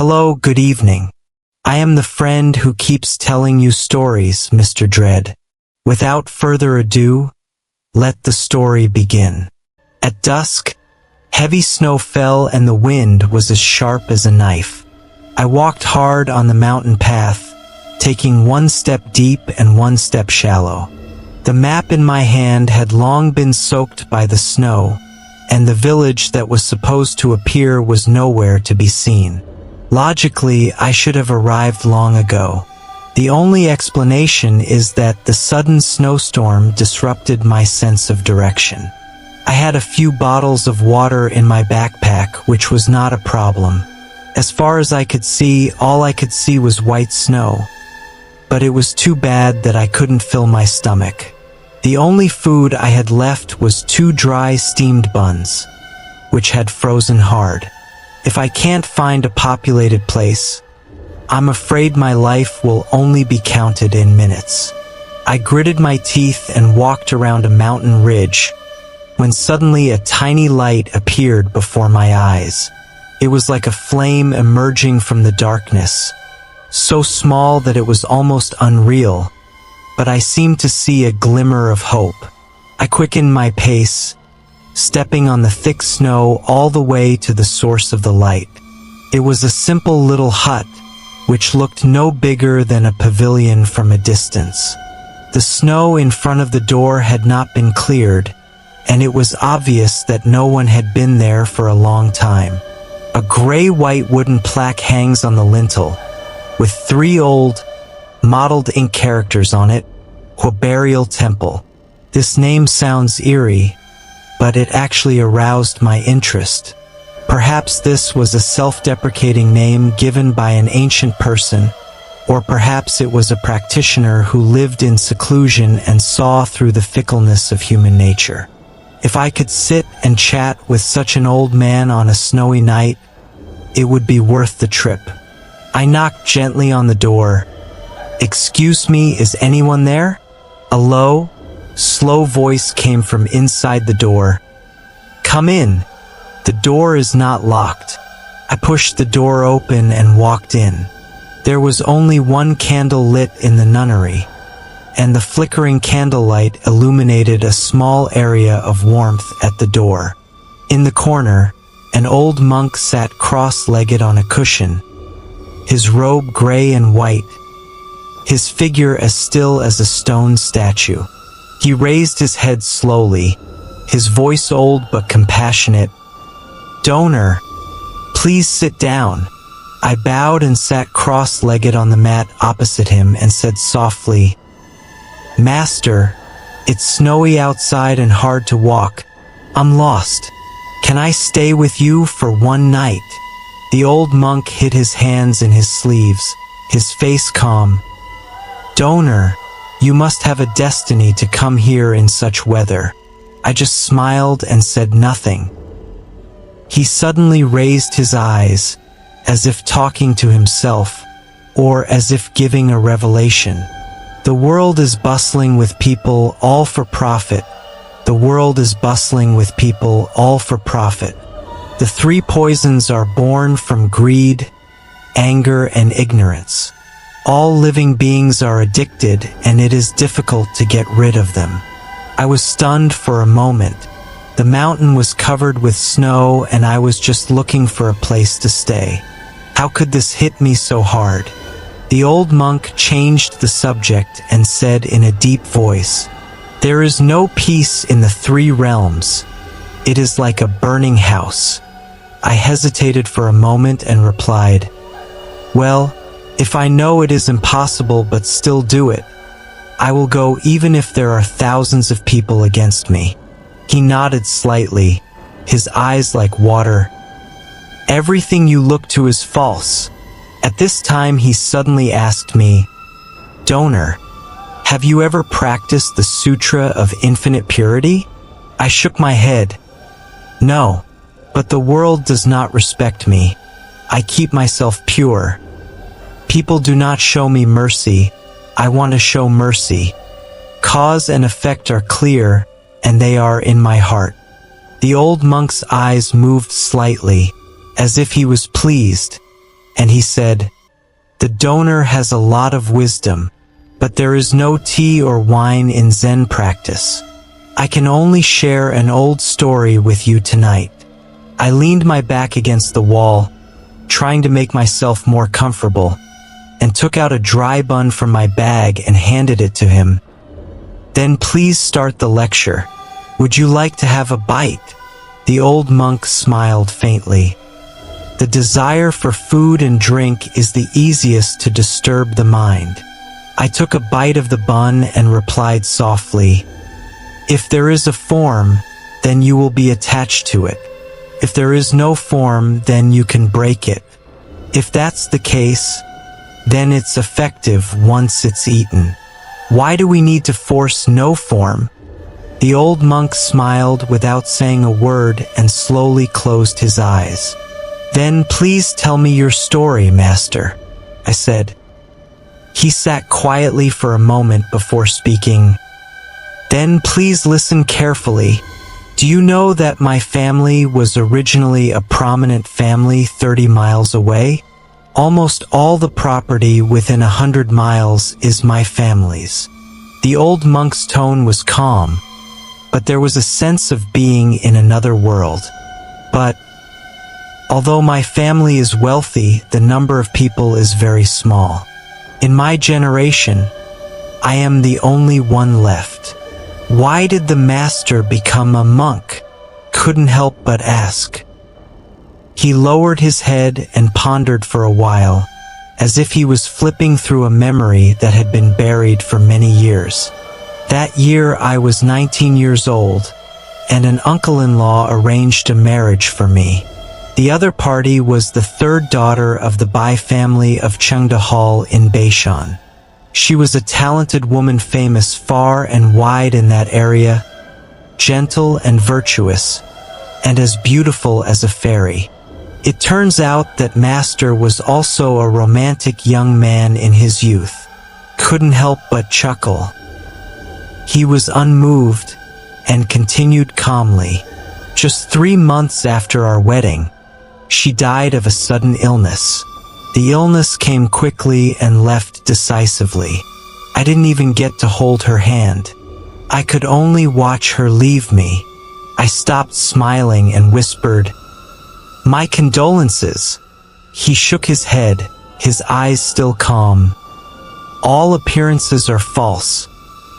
Hello, good evening. I am the friend who keeps telling you stories, Mr. Dread. Without further ado, let the story begin. At dusk, heavy snow fell and the wind was as sharp as a knife. I walked hard on the mountain path, taking one step deep and one step shallow. The map in my hand had long been soaked by the snow, and the village that was supposed to appear was nowhere to be seen. Logically, I should have arrived long ago. The only explanation is that the sudden snowstorm disrupted my sense of direction. I had a few bottles of water in my backpack, which was not a problem. As far as I could see, all I could see was white snow. But it was too bad that I couldn't fill my stomach. The only food I had left was 2 dry steamed buns, which had frozen hard. If I can't find a populated place, I'm afraid my life will only be counted in minutes. I gritted my teeth and walked around a mountain ridge, when suddenly a tiny light appeared before my eyes. It was like a flame emerging from the darkness, so small that it was almost unreal, but I seemed to see a glimmer of hope. I quickened my pace, stepping on the thick snow all the way to the source of the light. It was a simple little hut, which looked no bigger than a pavilion from a distance. The snow in front of the door had not been cleared, and it was obvious that no one had been there for a long time. A gray-white wooden plaque hangs on the lintel, with 3 old, mottled ink characters on it, Burial Temple. This name sounds eerie, but it actually aroused my interest. Perhaps this was a self-deprecating name given by an ancient person, or perhaps it was a practitioner who lived in seclusion and saw through the fickleness of human nature. If I could sit and chat with such an old man on a snowy night, it would be worth the trip. I knocked gently on the door. "Excuse me, is anyone there?" A low, slow voice came from inside the door. "Come in. The door is not locked." I pushed the door open and walked in. There was only one candle lit in the nunnery, and the flickering candlelight illuminated a small area of warmth at the door. In the corner, an old monk sat cross-legged on a cushion, his robe gray and white, his figure as still as a stone statue. He raised his head slowly, his voice old but compassionate. "Donor, please sit down." I bowed and sat cross-legged on the mat opposite him and said softly, "Master, it's snowy outside and hard to walk. I'm lost. Can I stay with you for one night?" The old monk hid his hands in his sleeves, his face calm. "Donor, you must have a destiny to come here in such weather." I just smiled and said nothing. He suddenly raised his eyes, as if talking to himself, or as if giving a revelation. "The world is bustling with people all for profit. The world is bustling with people all for profit. The 3 poisons are born from greed, anger, and ignorance. All living beings are addicted, and it is difficult to get rid of them." I was stunned for a moment. The mountain was covered with snow, and I was just looking for a place to stay. How could this hit me so hard? The old monk changed the subject and said in a deep voice, "There is no peace in the 3 realms. It is like a burning house." I hesitated for a moment and replied, "Well, if I know it is impossible but still do it, I will go even if there are thousands of people against me." He nodded slightly, his eyes like water. "Everything you look to is false." At this time he suddenly asked me, "Donor, have you ever practiced the Sutra of Infinite Purity?" I shook my head. "No, but the world does not respect me. I keep myself pure. People do not show me mercy. I want to show mercy. Cause and effect are clear, and they are in my heart." The old monk's eyes moved slightly, as if he was pleased, and he said, "The donor has a lot of wisdom, but there is no tea or wine in Zen practice. I can only share an old story with you tonight." I leaned my back against the wall, trying to make myself more comfortable, and took out a dry bun from my bag and handed it to him. "Then please start the lecture. Would you like to have a bite?" The old monk smiled faintly. The desire for food and drink is the easiest to disturb the mind. I took a bite of the bun and replied softly, "If there is a form, then you will be attached to it. If there is no form, then you can break it. If that's the case, then it's effective once it's eaten. Why do we need to force no form?" The old monk smiled without saying a word and slowly closed his eyes. "Then please tell me your story, master," I said. He sat quietly for a moment before speaking. "Then please listen carefully. Do you know that my family was originally a prominent family 30 miles away? Almost all the property within 100 miles is my family's." The old monk's tone was calm, but there was a sense of being in another world. "But although my family is wealthy, the number of people is very small. In my generation, I am the only one left." "Why did the master become a monk?" Couldn't help but ask. He lowered his head and pondered for a while, as if he was flipping through a memory that had been buried for many years. "That year I was 19 years old, and an uncle-in-law arranged a marriage for me. The other party was the third daughter of the Bai family of Chengda Hall in Beishan. She was a talented woman famous far and wide in that area, gentle and virtuous, and as beautiful as a fairy. It turns out that Master was also a romantic young man in his youth. Couldn't help but chuckle. He was unmoved and continued calmly. Just 3 months after our wedding, she died of a sudden illness. The illness came quickly and left decisively. I didn't even get to hold her hand. I could only watch her leave me. I stopped smiling and whispered, "My condolences." He shook his head, his eyes still calm. "All appearances are false.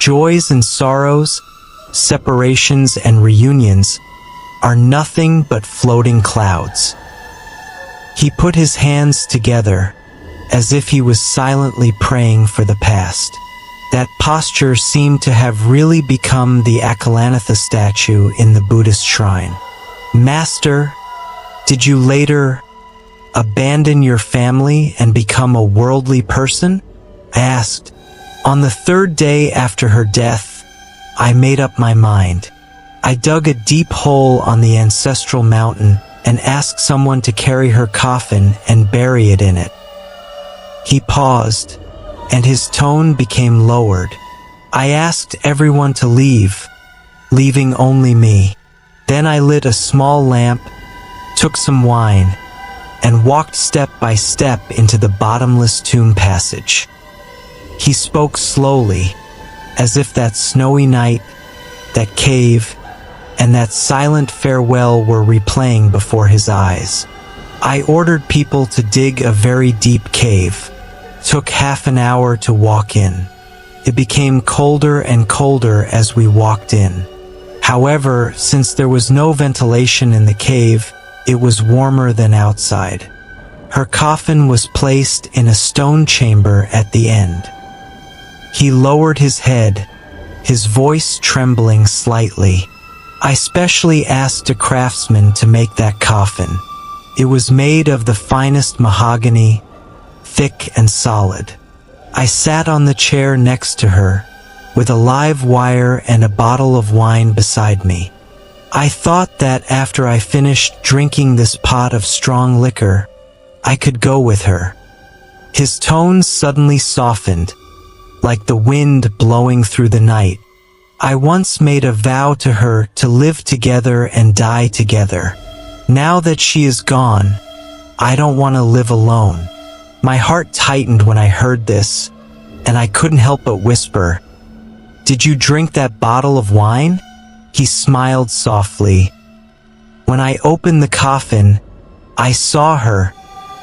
Joys and sorrows, separations and reunions are nothing but floating clouds." He put his hands together, as if he was silently praying for the past. That posture seemed to have really become the Akalanatha statue in the Buddhist shrine. "Master, did you later abandon your family and become a worldly person?" I asked. "On the 3rd day after her death, I made up my mind. I dug a deep hole on the ancestral mountain and asked someone to carry her coffin and bury it in it." He paused, and his tone became lowered. "I asked everyone to leave, leaving only me. Then I lit a small lamp, took some wine, and walked step by step into the bottomless tomb passage." He spoke slowly, as if that snowy night, that cave, and that silent farewell were replaying before his eyes. I ordered people to dig a very deep cave. Took half an hour to walk in. It became colder and colder as we walked in. However, since there was no ventilation in the cave, it was warmer than outside. Her coffin was placed in a stone chamber at the end. He lowered his head, his voice trembling slightly. "I specially asked a craftsman to make that coffin. It was made of the finest mahogany, thick and solid." I sat on the chair next to her, with a live wire and a bottle of wine beside me. I thought that after I finished drinking this pot of strong liquor, I could go with her. His tone suddenly softened, like the wind blowing through the night. "I once made a vow to her to live together and die together. Now that she is gone, I don't want to live alone." My heart tightened when I heard this, and I couldn't help but whisper, "Did you drink that bottle of wine?" He smiled softly. When I opened the coffin, I saw her.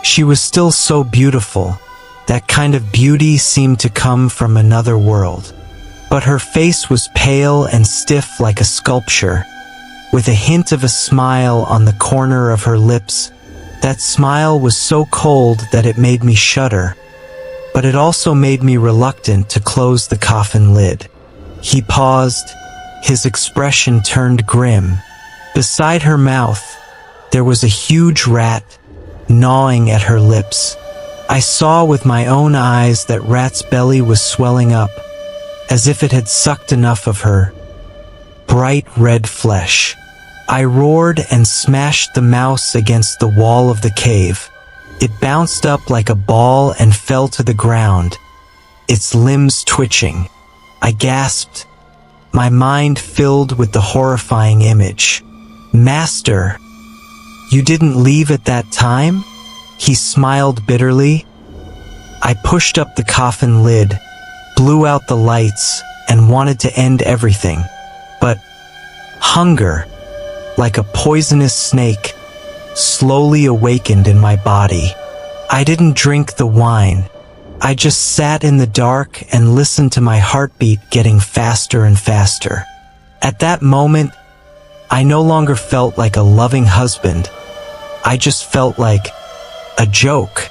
She was still so beautiful. That kind of beauty seemed to come from another world. But her face was pale and stiff like a sculpture, with a hint of a smile on the corner of her lips. That smile was so cold that it made me shudder, but it also made me reluctant to close the coffin lid. He paused, his expression turned grim. Beside her mouth, there was a huge rat, gnawing at her lips. I saw with my own eyes that rat's belly was swelling up, as if it had sucked enough of her bright red flesh. I roared and smashed the mouse against the wall of the cave. It bounced up like a ball and fell to the ground, its limbs twitching. I gasped, my mind filled with the horrifying image. "Master, you didn't leave at that time?" He smiled bitterly. I pushed up the coffin lid, blew out the lights, and wanted to end everything. But hunger, like a poisonous snake, slowly awakened in my body. I didn't drink the wine. I just sat in the dark and listened to my heartbeat getting faster and faster. At that moment, I no longer felt like a loving husband. I just felt like a joke.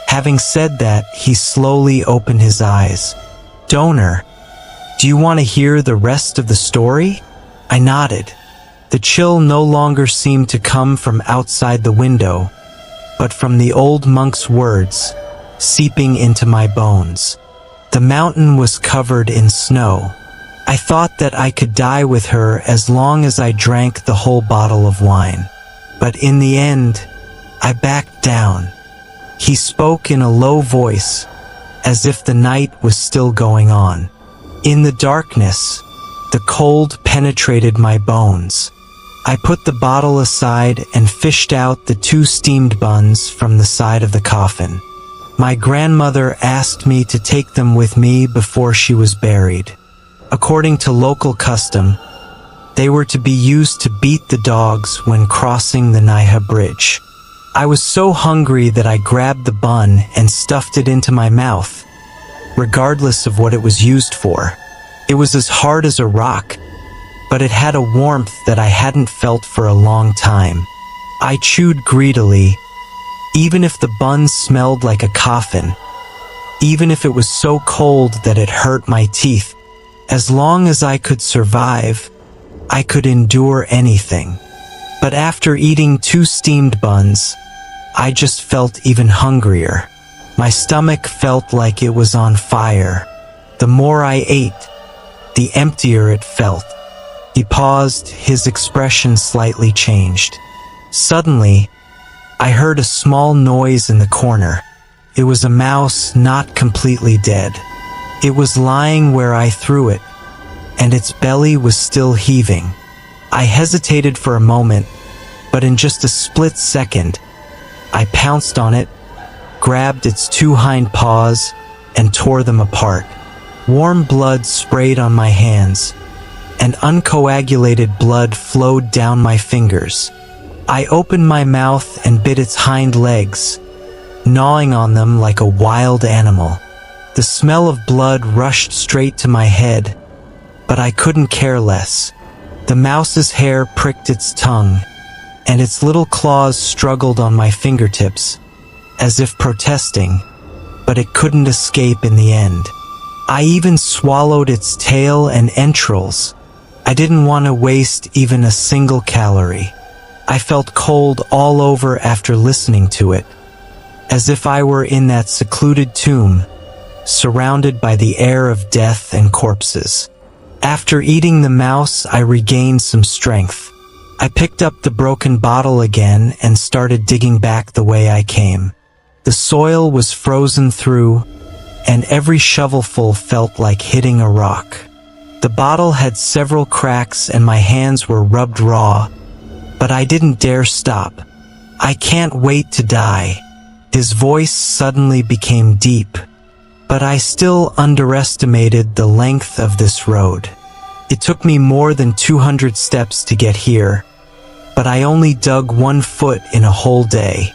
Having said that, he slowly opened his eyes. "Donor, do you want to hear the rest of the story?" I nodded. The chill no longer seemed to come from outside the window, but from the old monk's words, seeping into my bones. The mountain was covered in snow. I thought that I could die with her as long as I drank the whole bottle of wine. But in the end, I backed down. He spoke in a low voice, as if the night was still going on. In the darkness, the cold penetrated my bones. I put the bottle aside and fished out the 2 steamed buns from the side of the coffin. My grandmother asked me to take them with me before she was buried. According to local custom, they were to be used to beat the dogs when crossing the Naiha Bridge. I was so hungry that I grabbed the bun and stuffed it into my mouth, regardless of what it was used for. It was as hard as a rock, but it had a warmth that I hadn't felt for a long time. I chewed greedily, even if the bun smelled like a coffin, even if it was so cold that it hurt my teeth. As long as I could survive, I could endure anything. But after eating 2 steamed buns, I just felt even hungrier. My stomach felt like it was on fire. The more I ate, the emptier it felt. He paused, his expression slightly changed. Suddenly, I heard a small noise in the corner. It was a mouse not completely dead. It was lying where I threw it, and its belly was still heaving. I hesitated for a moment, but in just a split second, I pounced on it, grabbed its 2 hind paws, and tore them apart. Warm blood sprayed on my hands, and uncoagulated blood flowed down my fingers. I opened my mouth and bit its hind legs, gnawing on them like a wild animal. The smell of blood rushed straight to my head, but I couldn't care less. The mouse's hair pricked its tongue, and its little claws struggled on my fingertips, as if protesting, but it couldn't escape in the end. I even swallowed its tail and entrails. I didn't want to waste even a single calorie. I felt cold all over after listening to it, as if I were in that secluded tomb, surrounded by the air of death and corpses. After eating the mouse, I regained some strength. I picked up the broken bottle again and started digging back the way I came. The soil was frozen through, and every shovelful felt like hitting a rock. The bottle had several cracks and my hands were rubbed raw, but I didn't dare stop. I can't wait to die." His voice suddenly became deep, but I still underestimated the length of this road. It took me more than 200 steps to get here, but I only dug 1 foot in a whole day.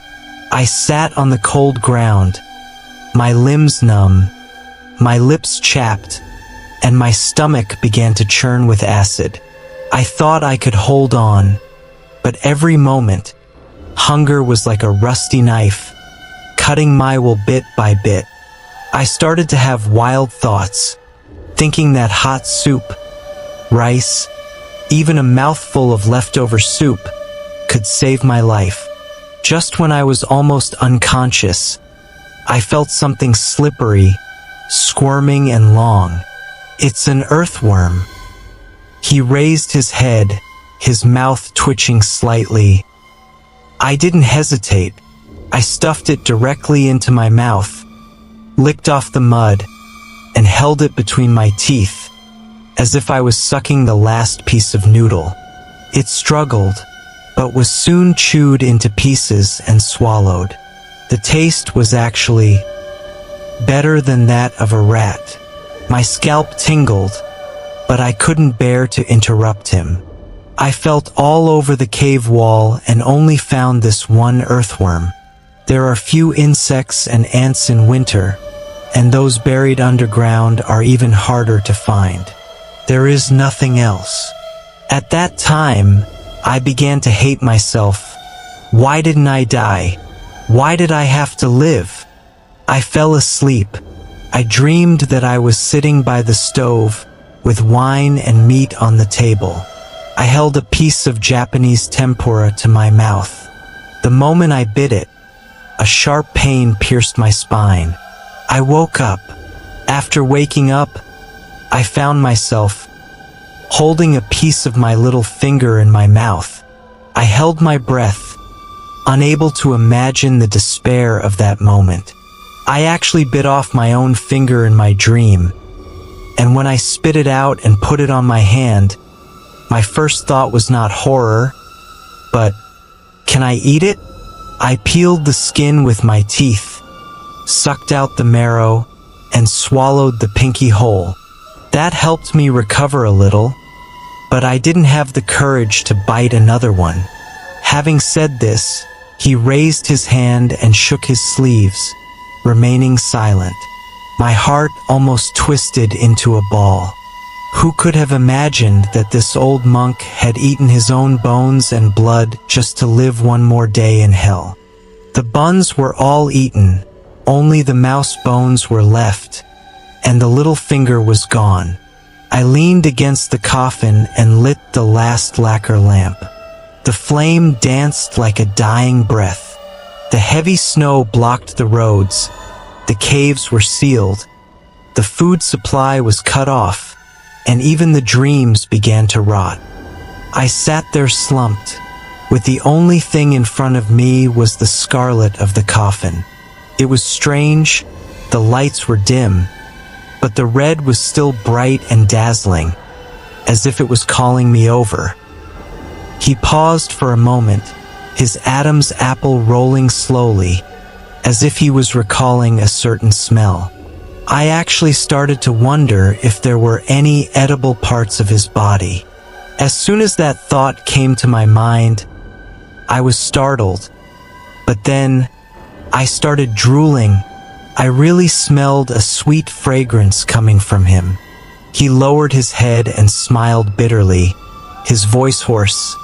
I sat on the cold ground, my limbs numb, my lips chapped, and my stomach began to churn with acid. I thought I could hold on, but every moment, hunger was like a rusty knife, cutting my will bit by bit. I started to have wild thoughts, thinking that hot soup, rice, even a mouthful of leftover soup could save my life. Just when I was almost unconscious, I felt something slippery, squirming and long. "It's an earthworm." He raised his head, his mouth twitching slightly. I didn't hesitate. I stuffed it directly into my mouth, licked off the mud, and held it between my teeth, as if I was sucking the last piece of noodle. It struggled, but was soon chewed into pieces and swallowed. The taste was actually better than that of a rat. My scalp tingled, but I couldn't bear to interrupt him. I felt all over the cave wall and only found this one earthworm. There are few insects and ants in winter, and those buried underground are even harder to find. There is nothing else. At that time, I began to hate myself. Why didn't I die? Why did I have to live? I fell asleep. I dreamed that I was sitting by the stove, with wine and meat on the table. I held a piece of Japanese tempura to my mouth. The moment I bit it, a sharp pain pierced my spine. I woke up. After waking up, I found myself holding a piece of my little finger in my mouth. I held my breath, unable to imagine the despair of that moment. I actually bit off my own finger in my dream, and when I spit it out and put it on my hand, my first thought was not horror, but, can I eat it? I peeled the skin with my teeth, sucked out the marrow, and swallowed the pinky whole. That helped me recover a little, but I didn't have the courage to bite another one. Having said this, he raised his hand and shook his sleeves, remaining silent. My heart almost twisted into a ball. Who could have imagined that this old monk had eaten his own bones and blood just to live one more day in hell? The buns were all eaten, only the mouse bones were left, and the little finger was gone. I leaned against the coffin and lit the last lacquer lamp. The flame danced like a dying breath. The heavy snow blocked the roads. The caves were sealed. The food supply was cut off, and even the dreams began to rot. I sat there slumped, with the only thing in front of me was the scarlet of the coffin. It was strange, the lights were dim, but the red was still bright and dazzling, as if it was calling me over. He paused for a moment, his Adam's apple rolling slowly, as if he was recalling a certain smell. I actually started to wonder if there were any edible parts of his body. As soon as that thought came to my mind, I was startled, but then I started drooling. I really smelled a sweet fragrance coming from him. He lowered his head and smiled bitterly, his voice hoarse.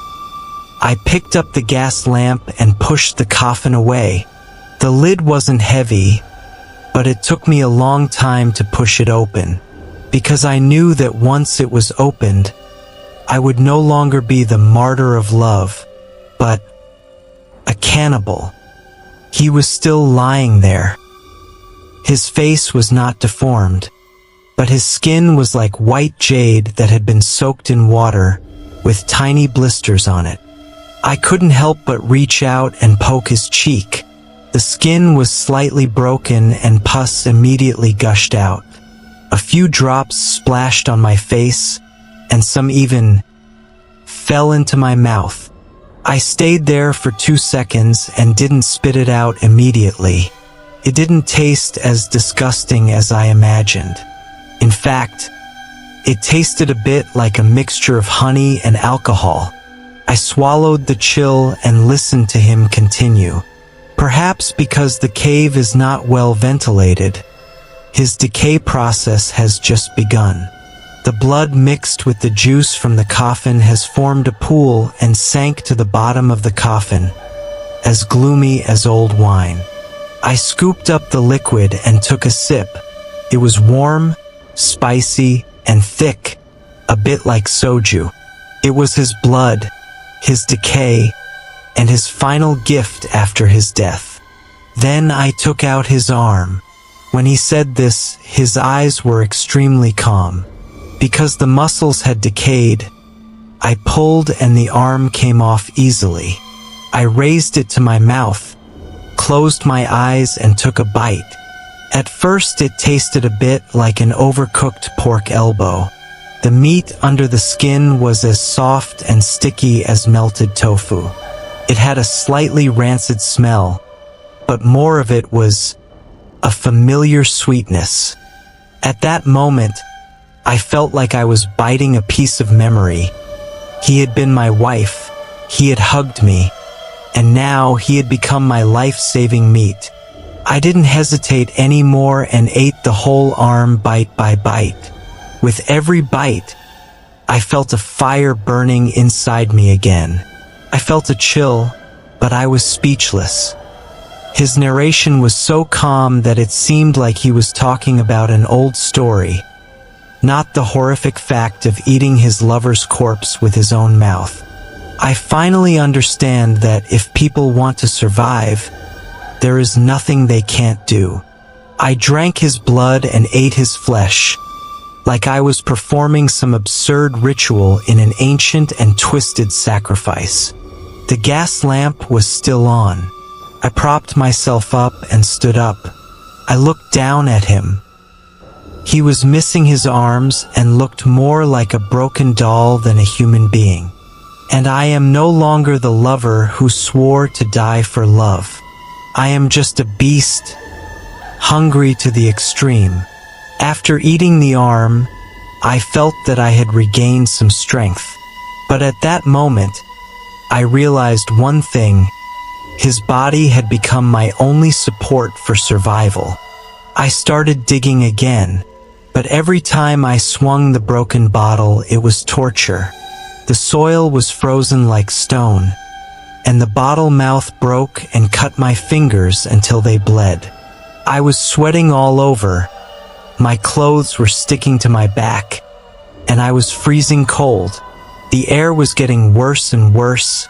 I picked up the gas lamp and pushed the coffin away. The lid wasn't heavy, but it took me a long time to push it open, because I knew that once it was opened, I would no longer be the martyr of love, but a cannibal. He was still lying there. His face was not deformed, but his skin was like white jade that had been soaked in water, with tiny blisters on it. I couldn't help but reach out and poke his cheek. The skin was slightly broken and pus immediately gushed out. A few drops splashed on my face, and some even fell into my mouth. I stayed there for 2 seconds and didn't spit it out immediately. It didn't taste as disgusting as I imagined. In fact, it tasted a bit like a mixture of honey and alcohol. I swallowed the chill and listened to him continue. Perhaps because the cave is not well ventilated, his decay process has just begun. The blood mixed with the juice from the coffin has formed a pool and sank to the bottom of the coffin, as gloomy as old wine. I scooped up the liquid and took a sip. It was warm, spicy, and thick, a bit like soju. It was his blood, his decay, and his final gift after his death. Then I took out his arm. When he said this, his eyes were extremely calm. Because the muscles had decayed, I pulled and the arm came off easily. I raised it to my mouth, closed my eyes and took a bite. At first it tasted a bit like an overcooked pork elbow. The meat under the skin was as soft and sticky as melted tofu. It had a slightly rancid smell, but more of it was a familiar sweetness. At that moment, I felt like I was biting a piece of memory. He had been my wife, he had hugged me, and now he had become my life-saving meat. I didn't hesitate anymore and ate the whole arm bite by bite. With every bite, I felt a fire burning inside me again. I felt a chill, but I was speechless. His narration was so calm that it seemed like he was talking about an old story, not the horrific fact of eating his lover's corpse with his own mouth. I finally understand that if people want to survive, there is nothing they can't do. I drank his blood and ate his flesh, like I was performing some absurd ritual in an ancient and twisted sacrifice. The gas lamp was still on. I propped myself up and stood up. I looked down at him. He was missing his arms and looked more like a broken doll than a human being. And I am no longer the lover who swore to die for love. I am just a beast, hungry to the extreme. After eating the arm, I felt that I had regained some strength. But at that moment, I realized one thing: his body had become my only support for survival. I started digging again, but every time I swung the broken bottle, it was torture. The soil was frozen like stone, and the bottle mouth broke and cut my fingers until they bled. I was sweating all over, my clothes were sticking to my back, and I was freezing cold. The air was getting worse and worse.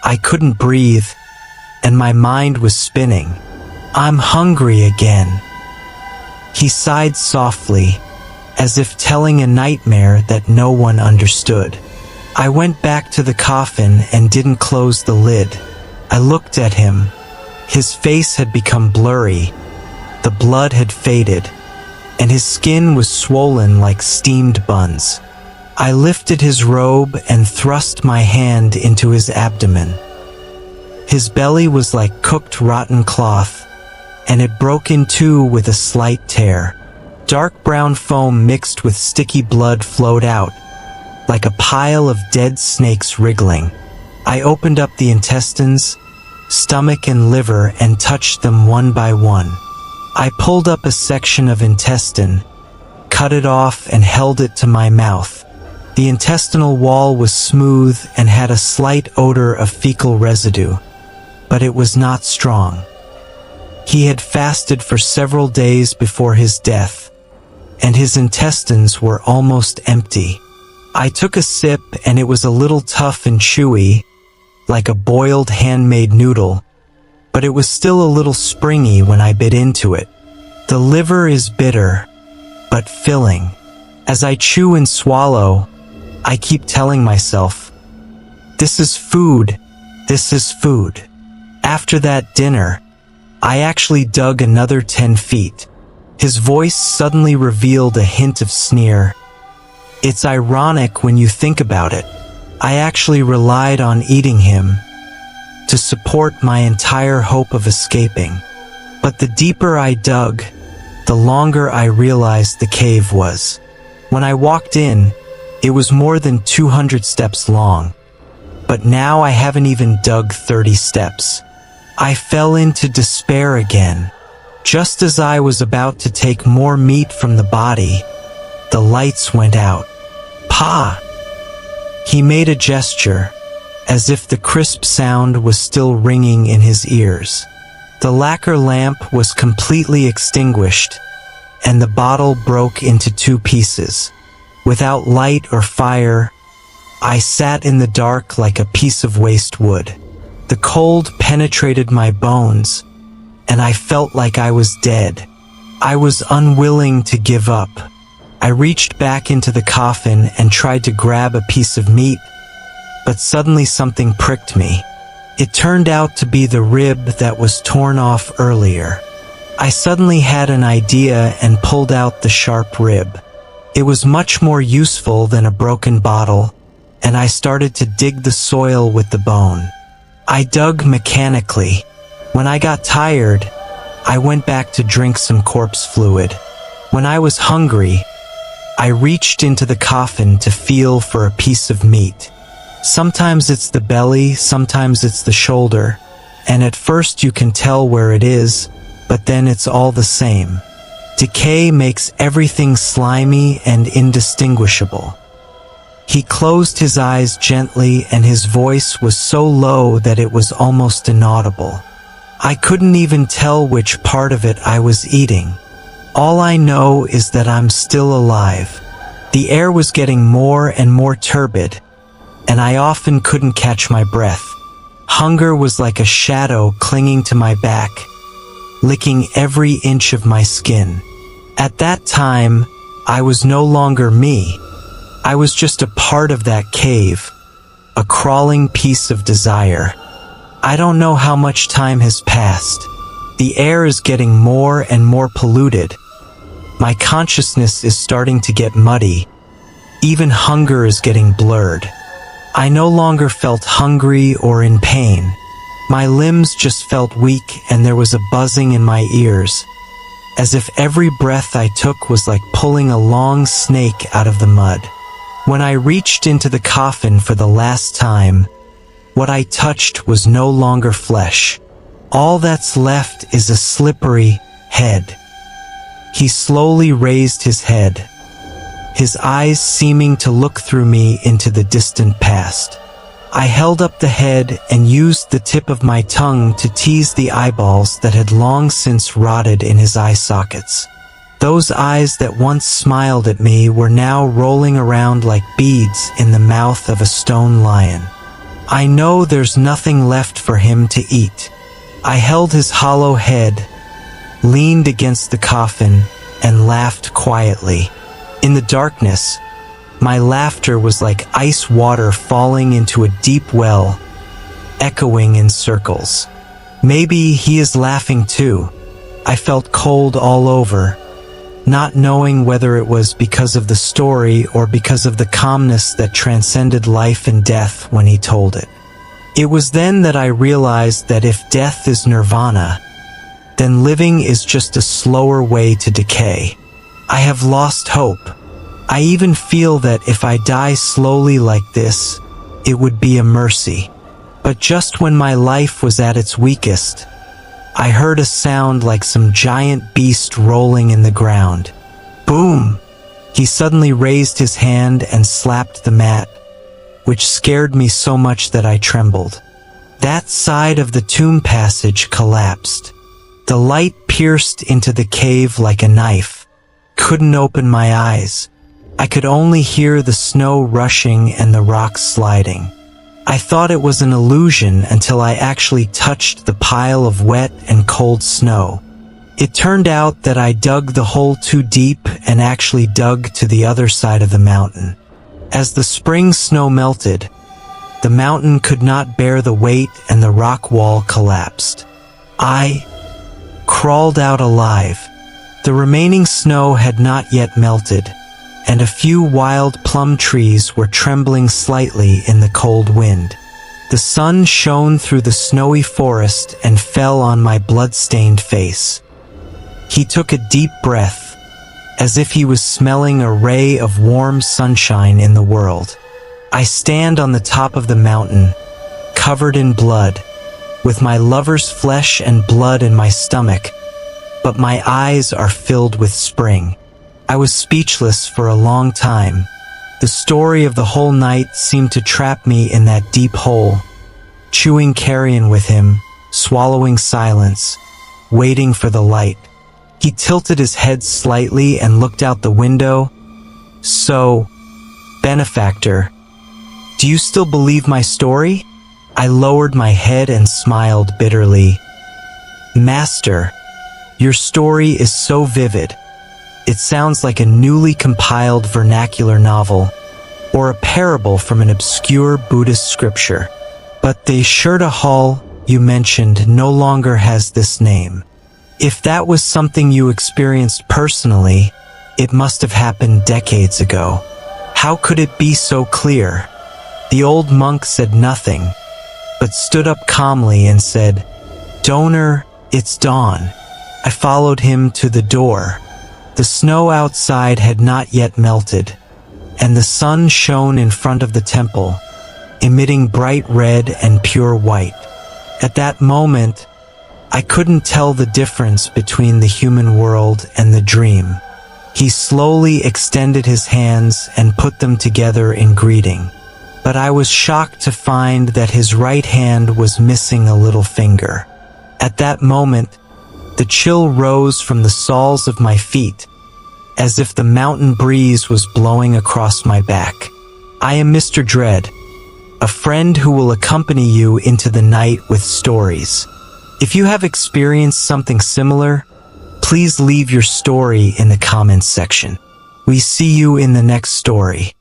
I couldn't breathe, and my mind was spinning. I'm hungry again. He sighed softly, as if telling a nightmare that no one understood. I went back to the coffin and didn't close the lid. I looked at him. His face had become blurry. The blood had faded, and his skin was swollen like steamed buns. I lifted his robe and thrust my hand into his abdomen. His belly was like cooked rotten cloth, and it broke in two with a slight tear. Dark brown foam mixed with sticky blood flowed out, like a pile of dead snakes wriggling. I opened up the intestines, stomach and liver, and touched them one by one. I pulled up a section of intestine, cut it off and held it to my mouth. The intestinal wall was smooth and had a slight odor of fecal residue, but it was not strong. He had fasted for several days before his death, and his intestines were almost empty. I took a sip and it was a little tough and chewy, like a boiled handmade noodle, but it was still a little springy when I bit into it. The liver is bitter, but filling. As I chew and swallow, I keep telling myself, this is food, this is food. After that dinner, I actually dug another 10 feet. His voice suddenly revealed a hint of sneer. It's ironic when you think about it. I actually relied on eating him to support my entire hope of escaping. But the deeper I dug, the longer I realized the cave was. When I walked in, it was more than 200 steps long. But now I haven't even dug 30 steps. I fell into despair again. Just as I was about to take more meat from the body, the lights went out. Pa! He made a gesture, as if the crisp sound was still ringing in his ears. The lacquer lamp was completely extinguished, and the bottle broke into 2 pieces. Without light or fire, I sat in the dark like a piece of waste wood. The cold penetrated my bones, and I felt like I was dead. I was unwilling to give up. I reached back into the coffin and tried to grab a piece of meat, but suddenly something pricked me. It turned out to be the rib that was torn off earlier. I suddenly had an idea and pulled out the sharp rib. It was much more useful than a broken bottle, and I started to dig the soil with the bone. I dug mechanically. When I got tired, I went back to drink some corpse fluid. When I was hungry, I reached into the coffin to feel for a piece of meat. Sometimes it's the belly, sometimes it's the shoulder, and at first you can tell where it is, but then it's all the same. Decay makes everything slimy and indistinguishable. He closed his eyes gently, and his voice was so low that it was almost inaudible. I couldn't even tell which part of it I was eating. All I know is that I'm still alive. The air was getting more and more turbid, and I often couldn't catch my breath. Hunger was like a shadow clinging to my back, licking every inch of my skin. At that time, I was no longer me. I was just a part of that cave, a crawling piece of desire. I don't know how much time has passed. The air is getting more and more polluted. My consciousness is starting to get muddy. Even hunger is getting blurred. I no longer felt hungry or in pain. My limbs just felt weak, and there was a buzzing in my ears, as if every breath I took was like pulling a long snake out of the mud. When I reached into the coffin for the last time, what I touched was no longer flesh. All that's left is a slippery head. He slowly raised his head, his eyes seeming to look through me into the distant past. I held up the head and used the tip of my tongue to tease the eyeballs that had long since rotted in his eye sockets. Those eyes that once smiled at me were now rolling around like beads in the mouth of a stone lion. I know there's nothing left for him to eat. I held his hollow head, leaned against the coffin, and laughed quietly. In the darkness, my laughter was like ice water falling into a deep well, echoing in circles. Maybe he is laughing too. I felt cold all over, not knowing whether it was because of the story or because of the calmness that transcended life and death when he told it. It was then that I realized that if death is nirvana, then living is just a slower way to decay. I have lost hope. I even feel that if I die slowly like this, it would be a mercy. But just when my life was at its weakest, I heard a sound like some giant beast rolling in the ground. Boom! He suddenly raised his hand and slapped the mat, which scared me so much that I trembled. That side of the tomb passage collapsed. The light pierced into the cave like a knife. Couldn't open my eyes. I could only hear the snow rushing and the rocks sliding. I thought it was an illusion until I actually touched the pile of wet and cold snow. It turned out that I dug the hole too deep and actually dug to the other side of the mountain. As the spring snow melted, the mountain could not bear the weight and the rock wall collapsed. I crawled out alive. The remaining snow had not yet melted, and a few wild plum trees were trembling slightly in the cold wind. The sun shone through the snowy forest and fell on my blood-stained face. He took a deep breath, as if he was smelling a ray of warm sunshine in the world. I stand on the top of the mountain, covered in blood, with my lover's flesh and blood in my stomach, but my eyes are filled with spring. I was speechless for a long time. The story of the whole night seemed to trap me in that deep hole, chewing carrion with him, swallowing silence, waiting for the light. He tilted his head slightly and looked out the window. So, benefactor, do you still believe my story? I lowered my head and smiled bitterly. Master, your story is so vivid. It sounds like a newly compiled vernacular novel, or a parable from an obscure Buddhist scripture. But the Shurta Hall you mentioned no longer has this name. If that was something you experienced personally, it must have happened decades ago. How could it be so clear? The old monk said nothing, but stood up calmly and said, "Donor, it's dawn." I followed him to the door. The snow outside had not yet melted, and the sun shone in front of the temple, emitting bright red and pure white. At that moment, I couldn't tell the difference between the human world and the dream. He slowly extended his hands and put them together in greeting, but I was shocked to find that his right hand was missing a little finger. At that moment, the chill rose from the soles of my feet, as if the mountain breeze was blowing across my back. I am Mr. Dread, a friend who will accompany you into the night with stories. If you have experienced something similar, please leave your story in the comments section. We see you in the next story.